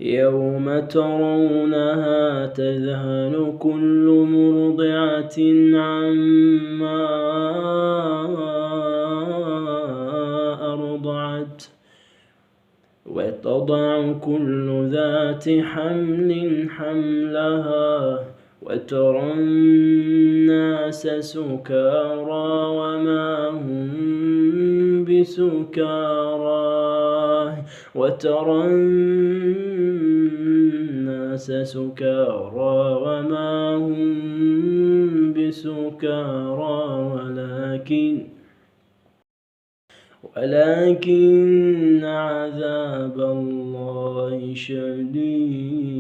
يوم ترونها تذهل كل مرضعة عما أرضعت وتضع كل ذات حمل حملها وترى الناس سكارى وما هم بسكارى ولكن عذاب الله شديد.